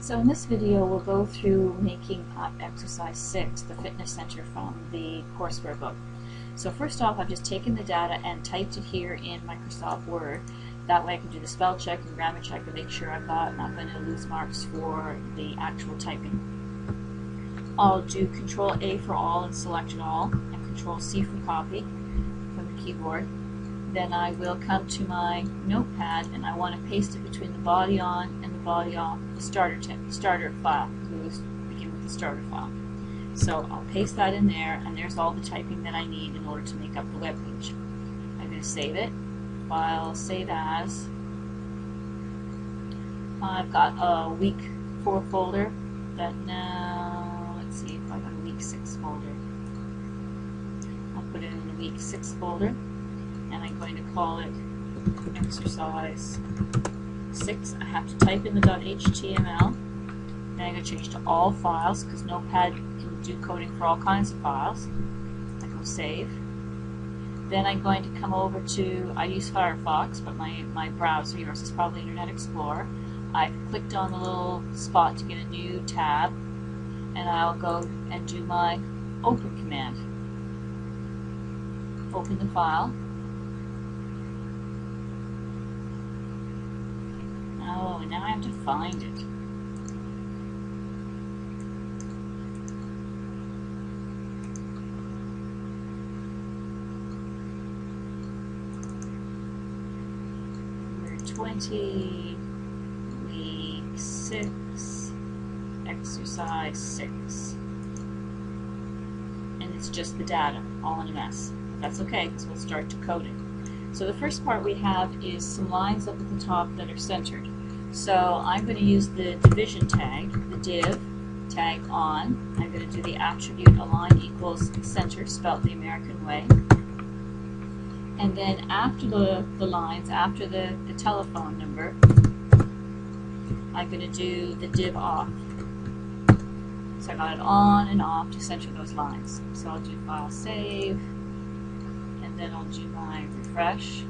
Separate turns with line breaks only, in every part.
So in this video we'll go through making up exercise 6, the fitness center from the courseware book. So first off, I've just taken the data and typed it here in Microsoft Word. That way I can do the spell check and grammar check to make sure I'm not going to lose marks for the actual typing. I'll do Control A for all and select it all, and Control C for copy from the keyboard. Then I will come to my notepad and I want to paste it between the body on and the body off, the starter file. We'll begin with the starter file. So I'll paste that in there, and there's all the typing that I need in order to make up the web page. I'm going to save it. File, save as. I've got a week 4 folder that now, let's see if I got a week 6 folder. I'll put it in the week 6 folder, and I'm going to call it exercise 6. I have to type in the .html. Then I'm going to change to all files because Notepad can do coding for all kinds of files. I go save. Then I'm going to come over to, I use Firefox, but my browser, yours is probably Internet Explorer. I've clicked on the little spot to get a new tab, and I'll go and do my open command. Open the file. Oh, and now I have to find it. We're 20, week 6, exercise 6. And it's just the data, all in a mess. That's okay, because we'll start to code it. So the first part we have is some lines up at the top that are centered. So I'm going to use the division tag, the div tag on. I'm going to do the attribute align equals center, spelled the American way. And then after the lines, after the telephone number, I'm going to do the div off. So I got it on and off to center those lines. So I'll do file save, and then I'll do my refresh,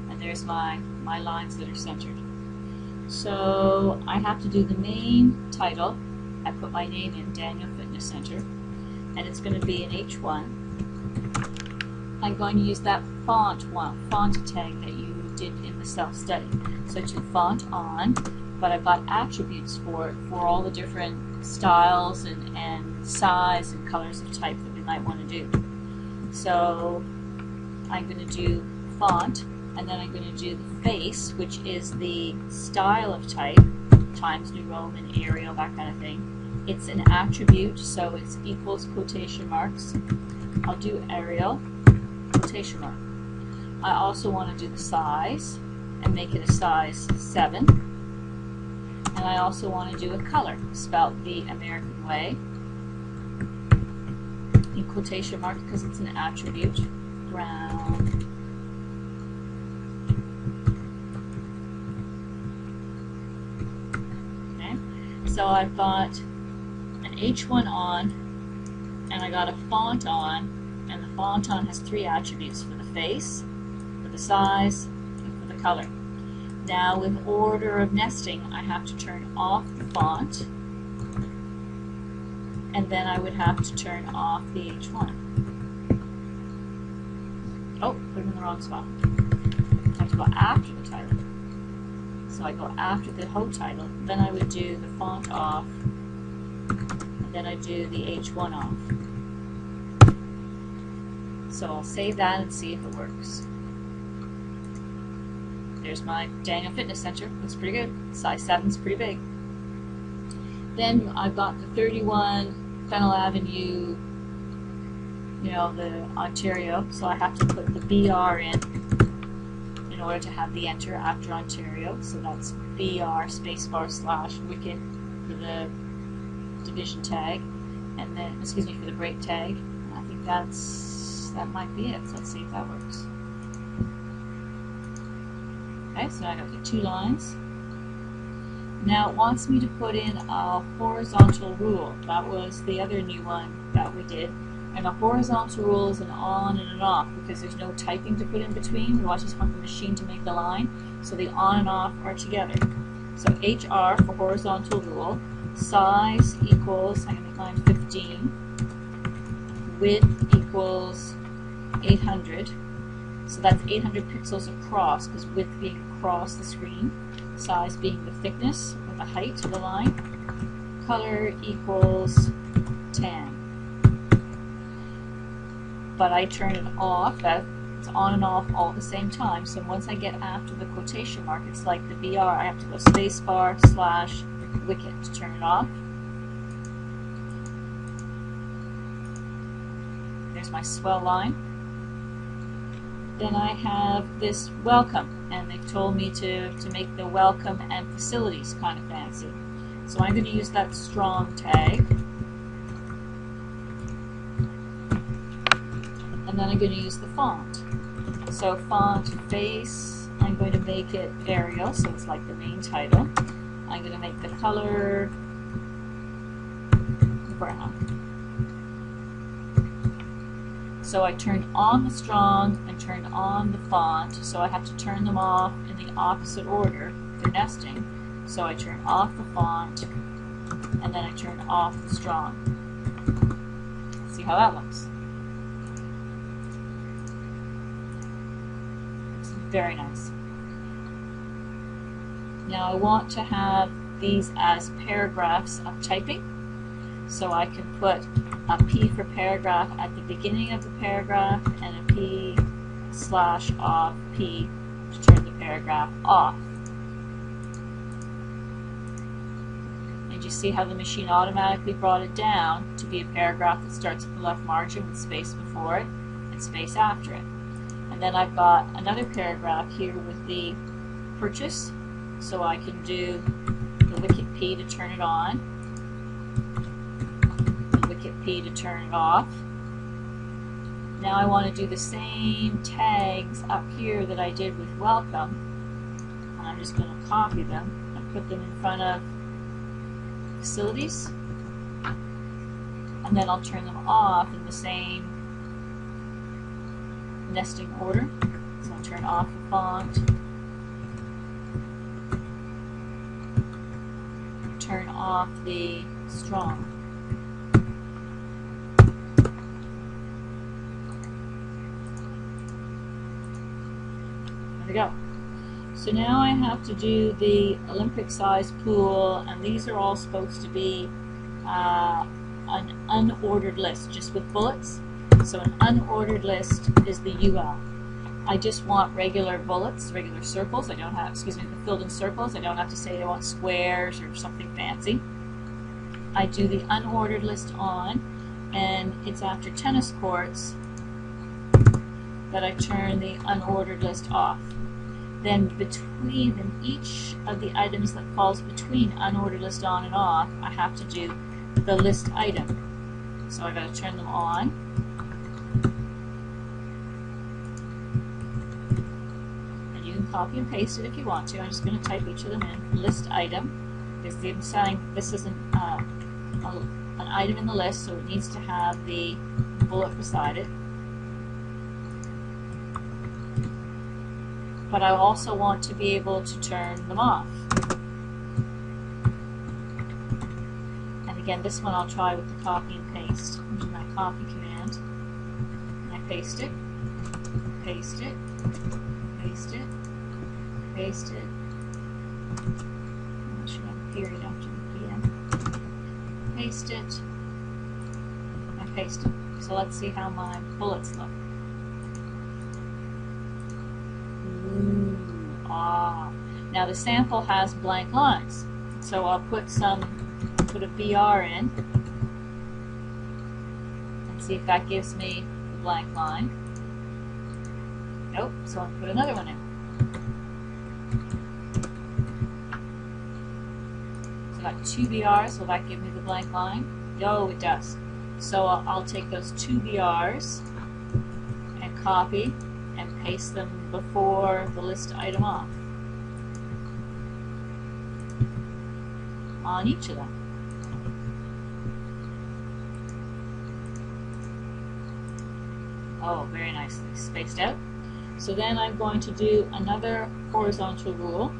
and there's my lines that are centered. So I have to do the main title. I put my name in, Daniel Fitness Center, and it's going to be an H1. I'm going to use that font tag that you did in the self-study. So to font on, but I've got attributes for it, for all the different styles and size and colors of type that we might want to do. So I'm going to do font, and then I'm going to do the face, which is the style of type, Times New Roman, Arial, that kind of thing. It's an attribute, so it's equals quotation marks. I'll do Arial, quotation mark. I also want to do the size and make it a size 7. And I also want to do a color, spelled the American way, in quotation mark because it's an attribute, brown. So I've got an H1 on, and I got a font on, and the font on has 3 attributes for the face, for the size, and for the color. Now with order of nesting, I have to turn off the font, and then I would have to turn off the H1. Oh, put it in the wrong spot. I have to go after the title. So I go after the whole title, then I would do the font off, and then I do the H1 off. So I'll save that and see if it works. There's my Daniel Fitness Center. Looks pretty good. Size 7 is pretty big. Then I've got the 31 Fennel Avenue, you know, the Ontario, so I have to put the BR in order to have the enter after Ontario. So that's BR spacebar / wicket for the division tag, and then, excuse me, for the break tag. And I think that might be it. So let's see if that works. Okay, so I got the 2 lines. Now it wants me to put in a horizontal rule. That was the other new one that we did. And a horizontal rule is an on and an off because there's no typing to put in between. We just want the machine to make the line, so the on and off are together. So HR for horizontal rule, size equals, I'm going to make mine 15, width equals 800, so that's 800 pixels across, because width being across the screen, size being the thickness or the height of the line, color equals 10. But I turn it off, it's on and off all at the same time, so once I get after the quotation mark, it's like the BR, I have to go spacebar / wicket to turn it off. There's my swell line. Then I have this welcome, and they've told me to make the welcome and facilities kind of fancy. So I'm going to use that strong tag. And then I'm going to use the font. So font face, I'm going to make it Arial, so it's like the main title. I'm going to make the color brown. So I turned on the strong and turned on the font, so I have to turn them off in the opposite order. They're nesting. So I turn off the font and then I turn off the strong. See how that looks. It's very nice. Now I want to have these as paragraphs of typing, so I can put a P for paragraph at the beginning of the paragraph and a P / off P to turn the paragraph off. And you see how the machine automatically brought it down to be a paragraph that starts at the left margin with space before it and space after it. And then I've got another paragraph here with the purchase, so I can do the wicket P to turn it on, P to turn it off. Now I want to do the same tags up here that I did with welcome, and I'm just going to copy them and put them in front of facilities, and then I'll turn them off in the same nesting order. So I'll turn off the font, turn off the strong. There we go. So now I have to do the Olympic size pool, and these are all supposed to be an unordered list, just with bullets. So an unordered list is the UL. I just want regular bullets, regular circles. I don't have, excuse me, the filled in circles. I don't have to say I want squares or something fancy. I do the unordered list on, and it's after tennis courts that I turn the unordered list off. Then between each of the items that falls between unordered list on and off, I have to do the list item. So I got to turn them on. And you can copy and paste it if you want to. I'm just going to type each of them in. List item. Because I'm saying this is an item in the list, so it needs to have the bullet beside it. But I also want to be able to turn them off. And again, this one I'll try with the copy and paste. Into my copy command. And I paste it, paste it, paste it, paste it. I should have a period after the PM. Paste it, and paste it. So let's see how my bullets look. Now the sample has blank lines, so I'll put a BR in and see if that gives me the blank line. Nope, so I'll put another one in. So I got 2 BRs, will that give me the blank line? Oh, it does. So I'll take those 2 BRs and copy and paste them before the list item off on each of them. Oh, very nicely spaced out. So then I'm going to do another horizontal rule,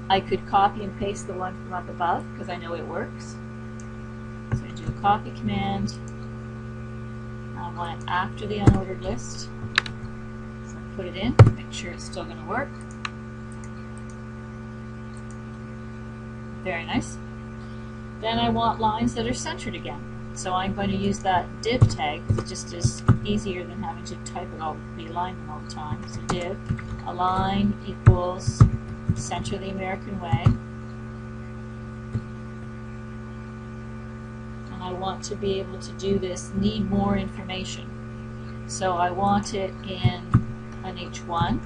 I could copy and paste the one from up above because I know it works. So I do a copy command. I want it after the unordered list. So I put it in, make sure it's still going to work. Very nice. Then I want lines that are centered again. So I'm going to use that div tag because it just is easier than having to type it all, the alignment all the time. So div, align equals center the American way. And I want to be able to do this, need more information. So I want it in an H1.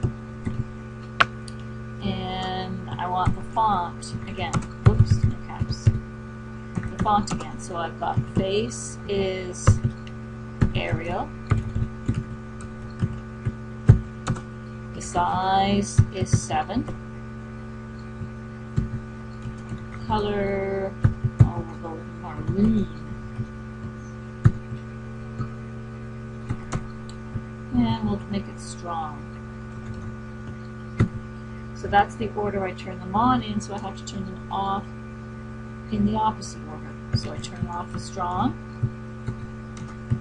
And I want the font again. Whoops, no caps. The font again. So I've got face is Arial. The size is 7. Color, oh, we'll go with maroon. And we'll make it strong. So that's the order I turn them on in, so I have to turn them off in the opposite order. So I turn off the strong,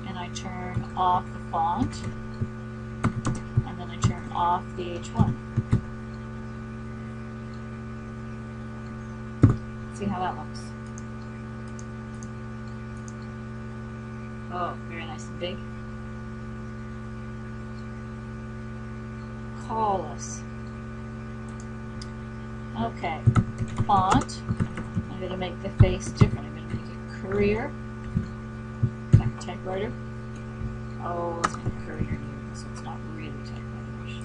and I turn off the font, and then I turn off the H1. See how that looks. Oh, very nice and big. Call us. Okay, font. I'm going to make the face different. I'm going to make it Courier. Like typewriter. Oh, let's make it Courier here, so it's not really typewriter-ish.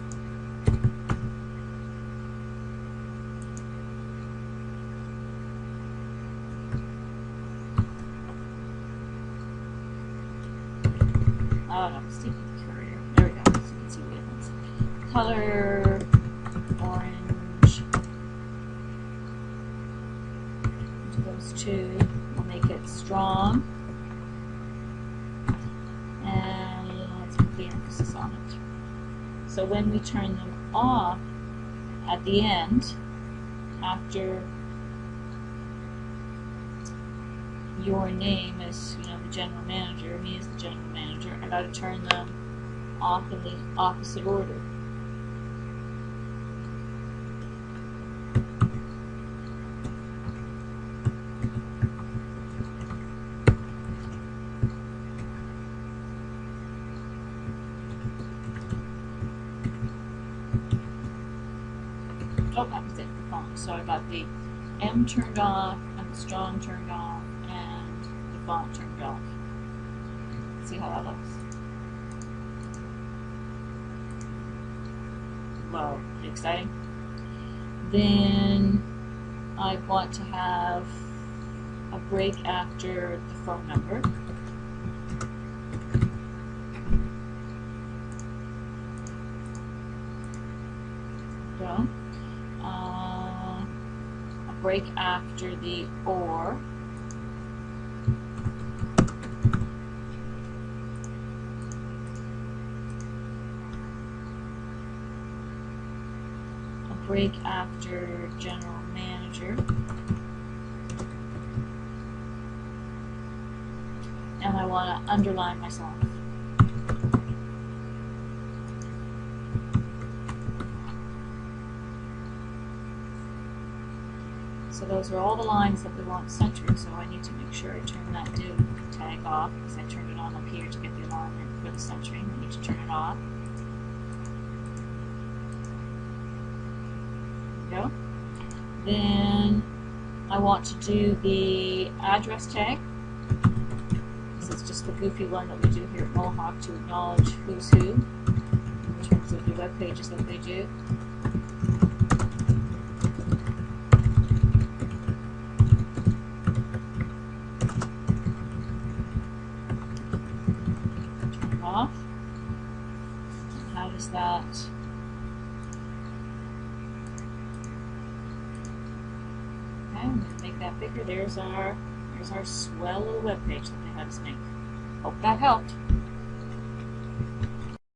Oh no, stick with the Courier. There we go, so you can see the difference. Color, orange. Those two will make it strong, and let's put the emphasis on it. So when we turn them off at the end, after your name is, you know, the general manager, me as the general manager, I got to turn them off in the opposite order. Oh, that was it, the font. So I got the M turned off, and the strong turned off, and the font turned off. See how that looks? Well, pretty exciting. Then I want to have a break after the phone number. Go. A break after the or. A break after general manager. And I want to underline myself. So those are all the lines that we want centered, so I need to make sure I turn that div tag off because I turned it on up here to get the alignment for the centering. I need to turn it off. There we go. Then I want to do the address tag. This is just the goofy one that we do here at Mohawk to acknowledge who's who in terms of the web pages that they do. Off. And how does that okay, I'm going to make that bigger. There's our swell little web page that they had us make. Hope that helped.